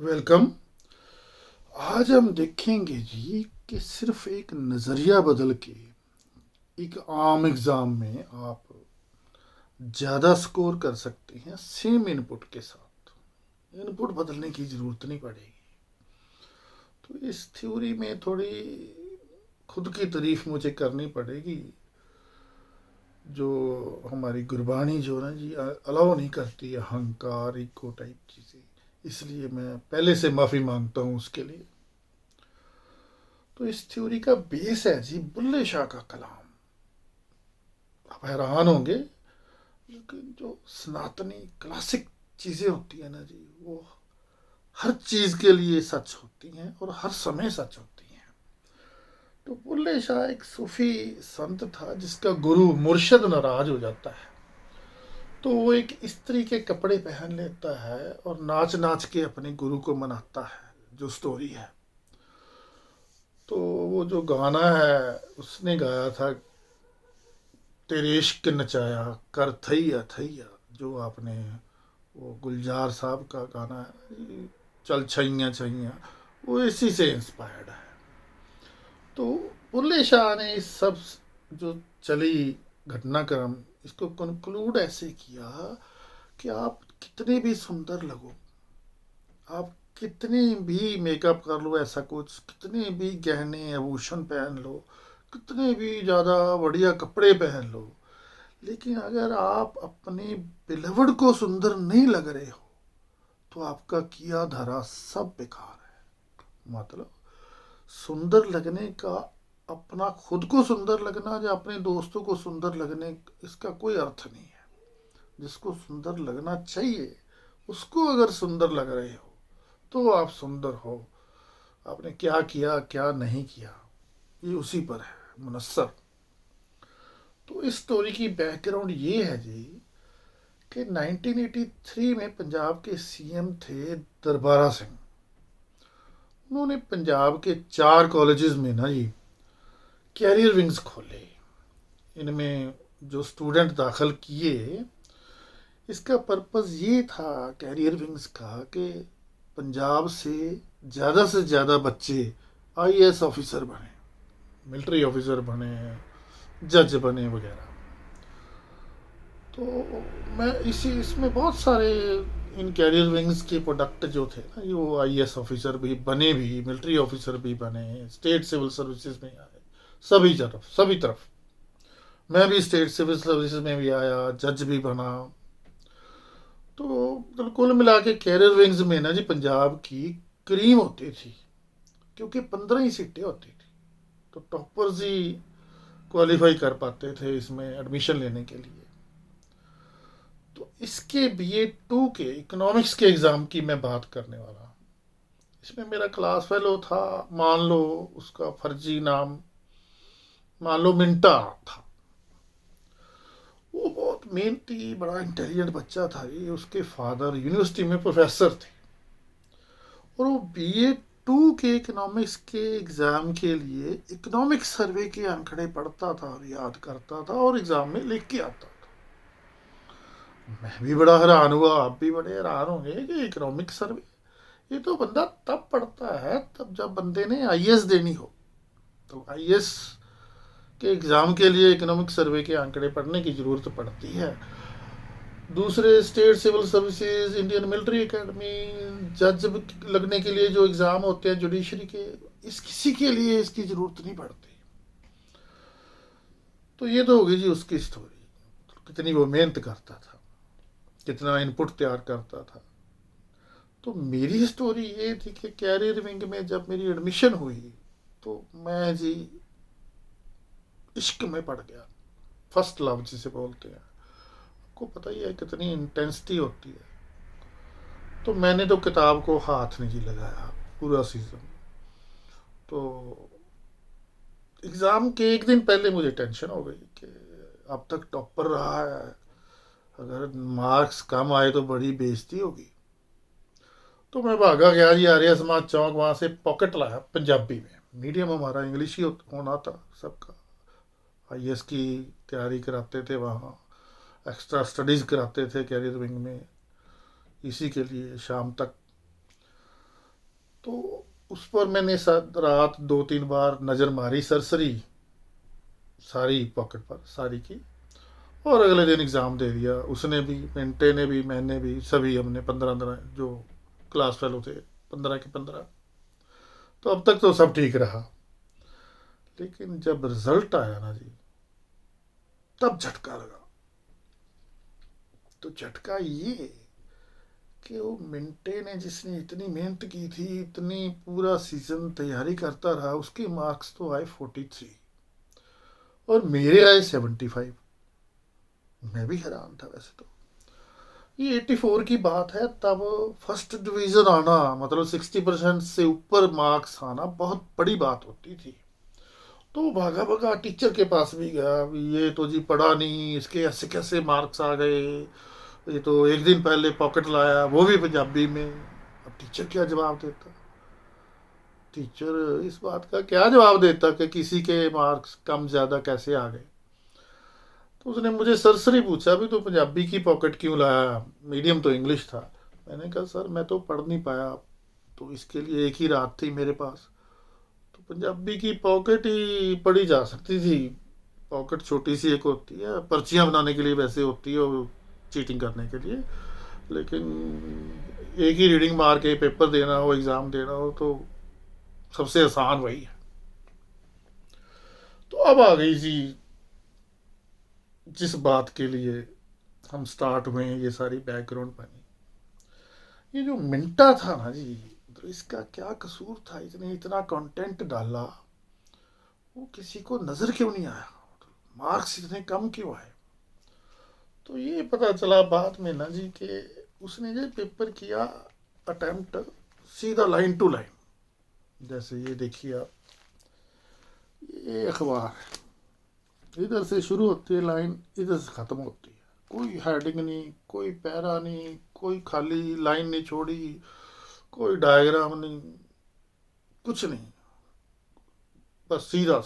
Welcome. आज हम देखेंगे जी कि सिर्फ एक नज़रिया बदल के एक आम एग्ज़ाम में आप ज़्यादा स्कोर कर सकते हैं सेम इनपुट के साथ। इनपुट बदलने की ज़रूरत नहीं पड़ेगी। तो इस थ्योरी में थोड़ी खुद की तारीफ मुझे करनी पड़ेगी। जो हमारी गुरबानी जो ना जी अलाउ नहीं करती अहंकार इको टाइप चीज़ें, इसलिए मैं पहले से माफ़ी मांगता हूँ उसके लिए। तो इस थ्योरी का बेस है जी बुल्ले शाह का कलाम। आप हैरान होंगे, लेकिन जो सनातनी क्लासिक चीज़ें होती है ना जी, वो हर चीज़ के लिए सच होती हैं और हर समय सच होती हैं। तो बुल्ले शाह एक सूफी संत था जिसका गुरु मुर्शद नाराज हो जाता है, तो वो एक स्त्री के कपड़े पहन लेता है और नाच नाच के अपने गुरु को मनाता है। जो स्टोरी है, तो वो जो गाना है उसने गाया था, तेरे इश्क नचाया कर थैया थैया, जो आपने वो गुलजार साहब का गाना है चल छैया छैया, वो इसी से इंस्पायर्ड है। तो बुल्ले शाह ने इस सब जो चली घटनाक्रम, इसको कंक्लूड ऐसे किया कि आप कितने भी सुंदर लगो, आप कितने भी मेकअप कर लो, ऐसा कुछ कितने भी गहने आभूषण पहन लो, कितने भी ज़्यादा बढ़िया कपड़े पहन लो, लेकिन अगर आप अपने बिलवड को सुंदर नहीं लग रहे हो तो आपका किया धरा सब बेकार है। मतलब सुंदर लगने का, अपना खुद को सुंदर लगना या अपने दोस्तों को सुंदर लगने, इसका कोई अर्थ नहीं है। जिसको सुंदर लगना चाहिए उसको अगर सुंदर लग रहे हो तो आप सुंदर हो। आपने क्या किया क्या नहीं किया ये उसी पर है मुनस्सर। तो इस स्टोरी की बैकग्राउंड ये है जी कि 1983 में पंजाब के सीएम थे दरबारा सिंह। उन्होंने पंजाब के 4 कॉलेजेस में ना जी कैरियर विंग्स खोले। इनमें जो स्टूडेंट दाखिल किए, इसका पर्पज़ ये था कैरियर विंग्स का कि पंजाब से ज़्यादा बच्चे आईएएस ऑफिसर बने, मिलिट्री ऑफिसर बने, जज बने वगैरह। तो मैं इसी इसमें बहुत सारे इन कैरियर विंग्स के प्रोडक्ट जो थे ना, वो आईएएस ऑफिसर भी बने, भी मिलिट्री ऑफिसर भी बने, स्टेट सिविल सर्विसेज में आए, सभी तरफ। मैं भी स्टेट सिविल सर्विसेज में भी आया, जज भी बना। तो मतलब कुल मिला के कैरियर विंग्स में ना जी पंजाब की क्रीम होती थी, क्योंकि 15 ही सीटें होती थी। तो टॉपर्स ही क्वालिफाई कर पाते थे इसमें एडमिशन लेने के लिए। तो इसके BA 2 के इकोनॉमिक्स के एग्ज़ाम की मैं बात करने वाला हूँ। इसमें मेरा क्लास फेलो था, मान लो उसका फर्जी नाम मान लो मिंटा था। वो बहुत मेहनती बड़ा इंटेलिजेंट बच्चा था। ये उसके फादर यूनिवर्सिटी में प्रोफेसर थे, और वो BA 2 के इकोनॉमिक्स के एग्ज़ाम के लिए इकोनॉमिक सर्वे के आंकड़े पढ़ता था और याद करता था और एग्ज़ाम में लिख के आता था। मैं भी बड़ा हैरान हुआ, आप भी बड़े हैरान होंगे कि इकोनॉमिक सर्वे, ये तो बंदा तब पढ़ता है तब जब बंदे ने आईएएस देनी हो। तो आईएएस के एग्ज़ाम के लिए इकोनॉमिक सर्वे के आंकड़े पढ़ने की ज़रूरत पड़ती है। दूसरे state civil services, Indian military academy, जज लगने के लिए जो एग्ज़ाम होते हैं जुडिशरी के, इस किसी के लिए इसकी ज़रूरत नहीं पड़ती। तो ये तो होगी जी उसकी स्टोरी, कितनी वो मेहनत करता था, कितना इनपुट तैयार करता था। तो मेरी स्टोरी ये थी कि कैरियर विंग में जब मेरी एडमिशन हुई तो मैं जी इश्क में पड़ गया। फर्स्ट लव जिसे बोलते हैं, आपको पता ही है कितनी इंटेंसिटी होती है। तो मैंने तो किताब को हाथ नहीं जी लगाया पूरा सीज़न। तो एग्ज़ाम के एक दिन पहले मुझे टेंशन हो गई कि अब तक टॉपर रहा है, अगर मार्क्स कम आए तो बड़ी बेइज्जती होगी। तो मैं भागा गया जी आर्य समाज चौक, वहाँ से पॉकेट लाया पंजाबी में। मीडियम हमारा इंग्लिश ही होना था सबका। आईएएस की तैयारी कराते थे वहाँ, एक्स्ट्रा स्टडीज़ कराते थे कैरियर विंग में, इसी के लिए शाम तक तो उस पर मैंने रात 2-3 बार नज़र मारी सरसरी, सारी पॉकेट पर सारी की, और अगले दिन एग्ज़ाम दे दिया। उसने भी, मिंटे ने भी, मैंने भी, सभी हमने 15 जो क्लास फेलो थे, 15 के 15। तो अब तक तो सब ठीक रहा, लेकिन जब रिजल्ट आया ना जी, तब झटका लगा। तो झटका ये कि वो मिंटे ने, जिसने इतनी मेहनत की थी, इतनी पूरा सीजन तैयारी करता रहा, उसके मार्क्स तो आए 43 और मेरे आए 75। मैं भी हैरान था वैसे तो। ये 84 की बात है, तब फर्स्ट डिवीज़न आना, मतलब 60% से ऊपर मार्क्स आना बहुत बड़ी बात होती थी। तो भागा भागा टीचर के पास भी गया, ये तो जी पढ़ा नहीं, इसके ऐसे कैसे मार्क्स आ गए, ये तो एक दिन पहले पॉकेट लाया, वो भी पंजाबी में। अब टीचर क्या जवाब देता? टीचर इस बात का क्या जवाब देता कि किसी के मार्क्स कम ज़्यादा कैसे आ गए? तो उसने मुझे सरसरी पूछा, भी तो पंजाबी की पॉकेट क्यों लाया, मीडियम तो इंग्लिश था। मैंने कहा सर मैं तो पढ़ नहीं पाया, तो इसके लिए एक ही रात थी मेरे पास, तो पंजाबी की पॉकेट ही पढ़ी जा सकती थी। पॉकेट छोटी सी एक होती है, पर्चियाँ बनाने के लिए वैसे होती है, वो चीटिंग करने के लिए। लेकिन एक ही रीडिंग मार के पेपर देना हो, एग्ज़ाम देना हो, तो सबसे आसान वही है। तो अब आ गई जी जिस बात के लिए हम स्टार्ट हुए हैं, ये सारी बैकग्राउंड बनी। ये जो मिंटा था ना जी, तो इसका क्या कसूर था, इतने इतना कंटेंट डाला, वो किसी को नज़र क्यों नहीं आया, मार्क्स इतने कम क्यों आए? तो ये पता चला बाद में ना जी कि उसने जो पेपर किया अटेम्प्ट सीधा लाइन टू लाइन, जैसे ये देखिए आप, ये अखबार है, इधर से शुरू होती है लाइन, इधर से ख़त्म होती है, कोई हेडिंग नहीं, कोई पैरा नहीं, कोई खाली लाइन नहीं छोड़ी, कोई डायग्राम नहीं, कुछ नहीं, बस सीधा।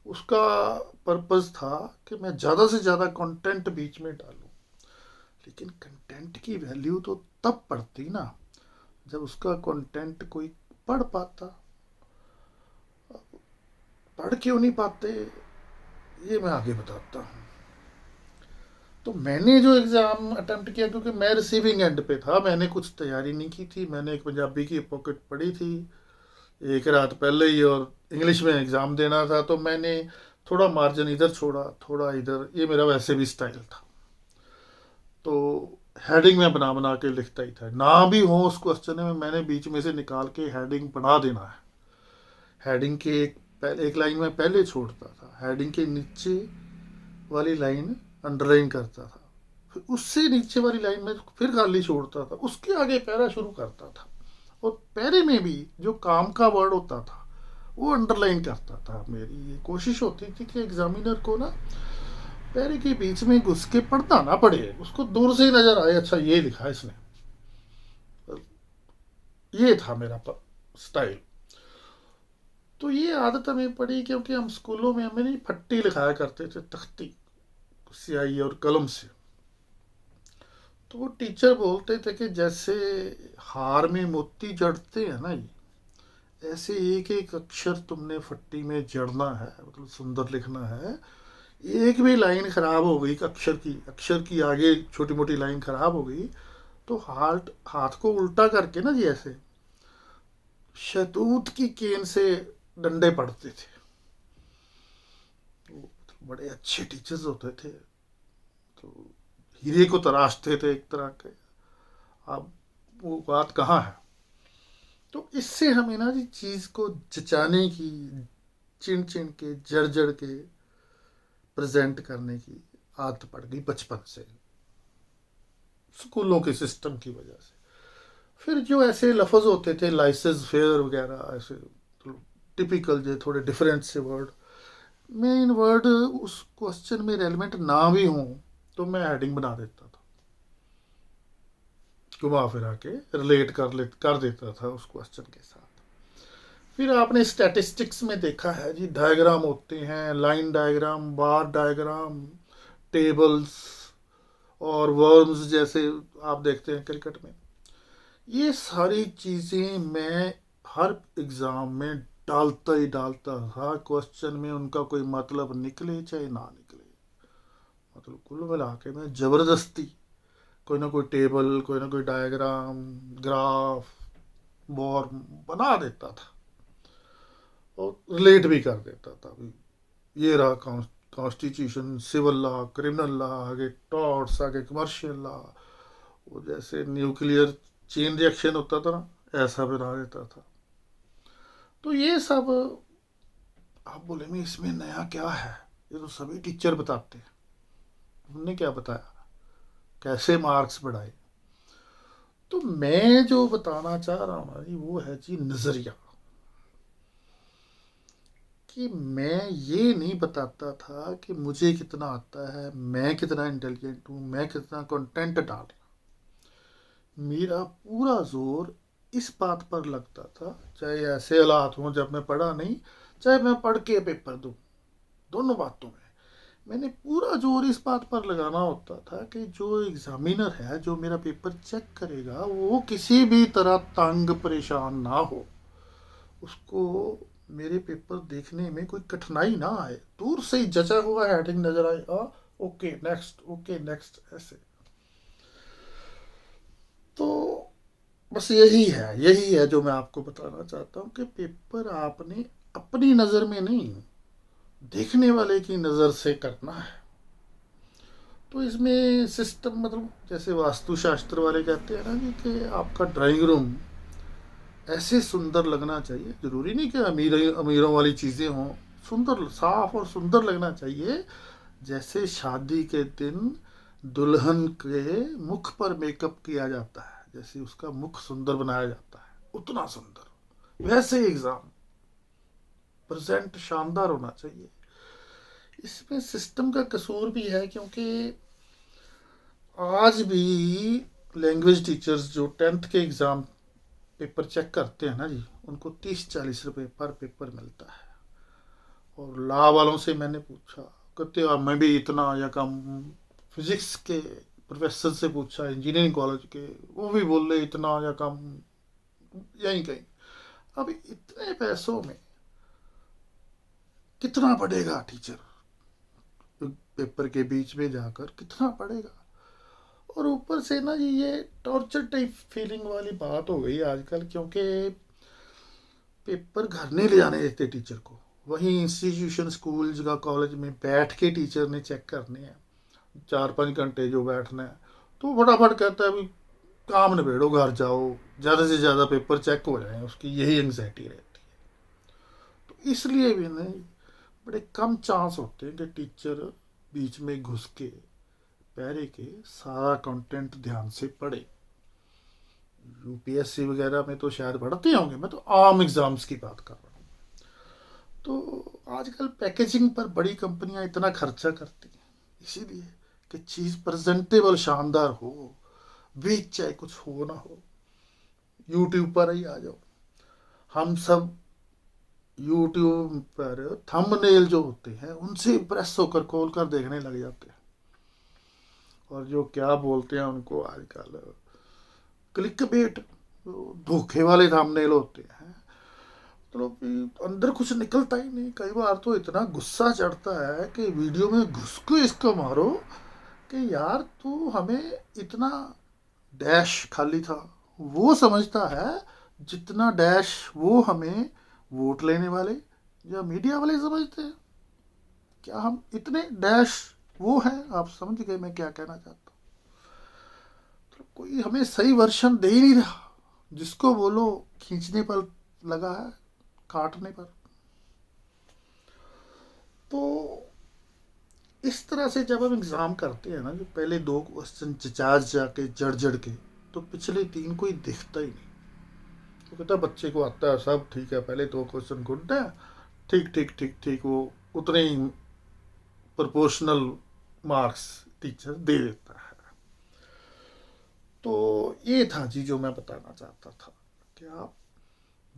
उसका पर्पस था कि मैं ज़्यादा से ज़्यादा कंटेंट बीच में डालूं। लेकिन कंटेंट की वैल्यू तो तब पड़ती ना जब उसका कंटेंट कोई पढ़ पाता। पढ़ क्यों नहीं पाते, ये मैं आगे बताता हूँ। तो मैंने जो एग्ज़ाम अटेम्प्ट किया, क्योंकि मैं रिसीविंग एंड पे था, मैंने कुछ तैयारी नहीं की थी, मैंने एक पंजाबी की पॉकेट पढ़ी थी एक रात पहले ही, और इंग्लिश में एग्ज़ाम देना था, तो मैंने थोड़ा मार्जिन इधर छोड़ा, थोड़ा इधर, ये मेरा वैसे भी स्टाइल था। तो हेडिंग में बना बना के लिखता ही था, ना भी हो उस क्वेश्चन में मैंने बीच में से निकाल के हेडिंग बना देना है। हेडिंग के एक लाइन में पहले छोड़ता था, हेडिंग के नीचे वाली लाइन अंडरलाइन करता था, फिर उससे नीचे वाली लाइन में फिर खाली छोड़ता था, उसके आगे पैरा शुरू करता था, और पैरे में भी जो काम का वर्ड होता था वो अंडरलाइन करता था। मेरी ये कोशिश होती थी कि एग्जामिनर को ना पैरे के बीच में घुस के पढ़ना ना पड़े, उसको दूर से ही नजर आए, अच्छा ये लिखा है इसने। ये था मेरा स्टाइल। तो ये आदत हमें पड़ी क्योंकि हम स्कूलों में हमें नहीं फट्टी लिखाया करते थे, तख्ती, स्याही और कलम से। तो वो टीचर बोलते थे कि जैसे हार में मोती जड़ते हैं ना, ये ऐसे एक एक अक्षर तुमने फट्टी में जड़ना है, मतलब सुंदर लिखना है। एक भी लाइन खराब हो गई, अक्षर की आगे छोटी मोटी लाइन खराब हो गई, तो हाथ हाथ को उल्टा करके ना जी, ऐसे शहतूत की केन से डंडे पड़ते थे। तो बड़े अच्छे टीचर्स होते थे, तो हीरे को तराशते थे एक तरह के। अब वो बात कहाँ है। तो इससे हमें ना जी चीज़ को जचाने की, चिन चिन के, जड़ जड़ के प्रेजेंट करने की आदत पड़ गई बचपन से, स्कूलों के सिस्टम की वजह से। फिर जो ऐसे लफ्ज़ होते थे, लाइसेंस फेयर वगैरह, ऐसे टिपिकल जो थोड़े डिफरेंट से वर्ड, मैं इन वर्ड उस क्वेश्चन में रेलिवेंट ना भी हूँ तो मैं हेडिंग बना देता था, घुमा फिरा के रिलेट कर देता था उस क्वेश्चन के साथ। फिर आपने स्टैटिस्टिक्स में देखा है जी, डायग्राम होते हैं, लाइन डायग्राम, बार डायग्राम, टेबल्स और वर्म्स, जैसे आप देखते हैं क्रिकेट में। ये सारी चीज़ें मैं हर एग्ज़ाम में डालता ही डालता, हर क्वेश्चन में उनका कोई मतलब निकले चाहे ना निकले, मतलब कुल मिला के मैं ज़बरदस्ती कोई ना कोई टेबल, कोई ना कोई डायग्राम, ग्राफ, बॉर बना देता था और रिलेट भी कर देता था। अभी ये रहा constitution, civil law, criminal law, आगे टॉर्ट्स, आगे कमर्शियल लॉ, वो जैसे न्यूक्लियर चेन रिएक्शन होता था ना, ऐसा बना देता था। तो ये सब आप बोलेंगे इसमें नया क्या है, ये तो सभी टीचर बताते हैं, उन्होंने क्या बताया, कैसे मार्क्स बढ़ाए। तो मैं जो बताना चाह रहा हूँ ना जी, वो है जी नज़रिया। कि मैं ये नहीं बताता था कि मुझे कितना आता है, मैं कितना इंटेलिजेंट हूँ, मैं कितना कंटेंट डाल रहा हूँ। मेरा पूरा जोर इस बात पर लगता था, चाहे ऐसे हालात हों जब मैं पढ़ा नहीं, चाहे मैं पढ़ के पेपर दूँ, दोनों बातों में मैंने पूरा जोर इस बात पर लगाना होता था कि जो एग्जामिनर है, जो मेरा पेपर चेक करेगा, वो किसी भी तरह तंग परेशान ना हो, उसको मेरे पेपर देखने में कोई कठिनाई ना आए, दूर से ही जचा हुआ हेडिंग नजर आए, ओके नेक्स्ट, ओके नेक्स्ट, ऐसे। तो बस यही है जो मैं आपको बताना चाहता हूँ कि पेपर आपने अपनी नज़र में नहीं, देखने वाले की नज़र से करना है। तो इसमें सिस्टम, मतलब जैसे वास्तुशास्त्र वाले कहते हैं ना जी, कि आपका ड्राइंग रूम ऐसे सुंदर लगना चाहिए, जरूरी नहीं कि अमीरों वाली चीज़ें हों, सुंदर, साफ और सुंदर लगना चाहिए। जैसे शादी के दिन दुल्हन के मुख पर मेकअप किया जाता है, जैसे उसका मुख सुंदर बनाया जाता है, उतना सुंदर, वैसे एग्ज़ाम प्रेजेंट शानदार होना चाहिए। इसमें सिस्टम का कसूर भी है, क्योंकि आज भी लैंग्वेज टीचर्स जो 10th के एग्ज़ाम पेपर चेक करते हैं ना जी, उनको 30-40 रुपए पर पेपर मिलता है। और लॉ वालों से मैंने पूछा, कहते हैं मैं भी इतना या कम। फिजिक्स के प्रोफेसर से पूछा, इंजीनियरिंग कॉलेज के, वो भी बोल रहे इतना या कम, यहीं कहीं। अब इतने पैसों में कितना पढ़ेगा टीचर, पेपर के बीच में जाकर कितना पढ़ेगा। और ऊपर से ना जी, ये टॉर्चर टाइप फीलिंग वाली बात हो गई आजकल, क्योंकि पेपर घर नहीं ले जाने देते टीचर को, वहीं इंस्टीट्यूशन, स्कूल या कॉलेज में बैठ के टीचर ने चेक करने हैं, 4-5 घंटे जो बैठना है। तो फटाफट कहता है भाई काम निबेड़ो, घर जाओ, ज़्यादा से ज़्यादा पेपर चेक हो जाए, उसकी यही एंग्जाइटी रहती है। तो इसलिए भी नहीं, बड़े कम चांस होते हैं कि टीचर बीच में घुस के पैरे के सारा कंटेंट ध्यान से पढ़े। यूपीएससी वगैरह में तो शायद पढ़ते होंगे, मैं तो आम एग्ज़ाम्स की बात कर रहा हूँ। तो आजकल पैकेजिंग पर बड़ी कंपनियां इतना खर्चा करती हैं, इसीलिए कि चीज़ प्रेजेंटेबल शानदार हो, बीच चाहे कुछ हो ना हो। यूट्यूब पर ही आ जाओ, हम सब यूट्यूब पर थंबनेल जो होते हैं उनसे इम्प्रेस होकर खोल कर देखने लग जाते हैं। और जो क्या बोलते हैं उनको आजकल, क्लिक बेट, धोखे वाले थंबनेल होते हैं। मतलब अंदर कुछ निकलता ही नहीं। कई बार तो इतना गुस्सा चढ़ता है कि वीडियो में घुस के इसको मारो कि यार तू हमें इतना, डैश खाली था, वो समझता है जितना डैश वो हमें वोट लेने वाले या मीडिया वाले समझते हैं। क्या हम इतने डैश वो हैं? आप समझ गए मैं क्या कहना चाहता हूँ। तो कोई हमें सही वर्शन दे ही नहीं रहा, जिसको बोलो खींचने पर लगा है, काटने पर। तो इस तरह से जब हम एग्ज़ाम करते हैं ना, जो पहले 2 क्वेश्चन चचाज जाके जड़ जड़ के, तो पिछले 3 कोई दिखता ही नहीं। तो कहता बच्चे को आता है सब ठीक है, पहले 2 क्वेश्चन गुड है, ठीक ठीक ठीक ठीक, वो उतने ही प्रोपोर्शनल मार्क्स टीचर दे देता है। तो ये था जी जो मैं बताना चाहता था, कि आप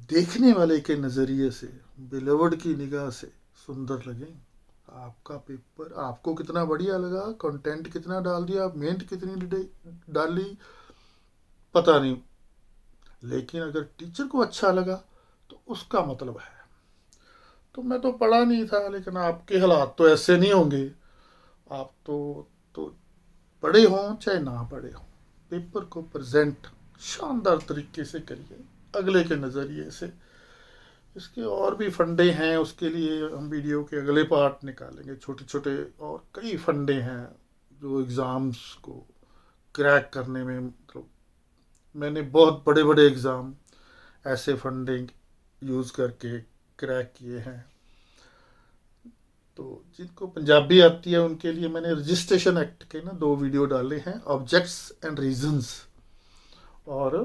देखने वाले के नज़रिए से, बिलवर्ड की निगाह से सुंदर लगें। आपका पेपर आपको कितना बढ़िया लगा, कंटेंट कितना डाल दिया, मेहनत कितनी डाली, पता नहीं, लेकिन अगर टीचर को अच्छा लगा तो उसका मतलब है। तो मैं तो पढ़ा नहीं था, लेकिन आपके हालात तो ऐसे नहीं होंगे। आप तो पढ़े हों चाहे ना पढ़े हों, पेपर को प्रेजेंट शानदार तरीके से करिए अगले के नज़रिए से। इसके और भी फंडे हैं, उसके लिए हम वीडियो के अगले पार्ट निकालेंगे। छोटे छोटे और कई फंडे हैं जो एग्ज़ाम्स को क्रैक करने में, मतलब मैंने बहुत बड़े बड़े एग्ज़ाम ऐसे फंडिंग यूज़ करके क्रैक किए हैं। तो जिनको पंजाबी आती है उनके लिए मैंने रजिस्ट्रेशन एक्ट के ना 2 वीडियो डाले हैं, ऑब्जेक्ट्स एंड रीजंस, और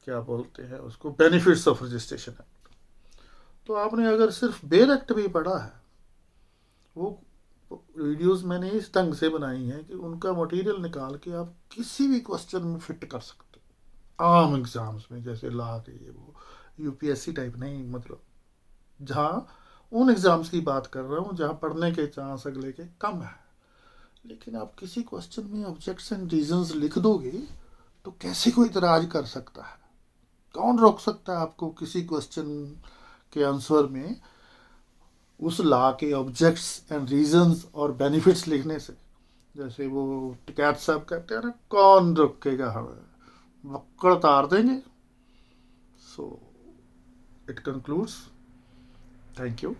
क्या बोलते हैं उसको, बेनिफिट्स ऑफ रजिस्ट्रेशन एक्ट। तो आपने अगर सिर्फ बेल एक्ट भी पढ़ा है, वो वीडियोस मैंने इस ढंग से बनाई हैं कि उनका मटेरियल निकाल के आप किसी भी क्वेश्चन में फिट कर सकते हो आम एग्जाम्स में, जैसे ला के ये वो यूपीएससी टाइप नहीं, मतलब जहाँ उन एग्ज़ाम्स की बात कर रहा हूँ जहाँ पढ़ने के चांस अगले के कम है। लेकिन आप किसी क्वेश्चन में ऑब्जेक्ट्स एंड रीजंस लिख दोगे तो कैसे कोई इतराज कर सकता है? कौन रोक सकता है आपको किसी क्वेश्चन के आंसर में उस ला के ऑब्जेक्ट्स एंड रीजंस और बेनिफिट्स लिखने से? जैसे वो टिकैत साहब कहते हैं ना, कौन रोकेगा हमें, वक्कड़ तार देंगे। So it concludes. Thank you.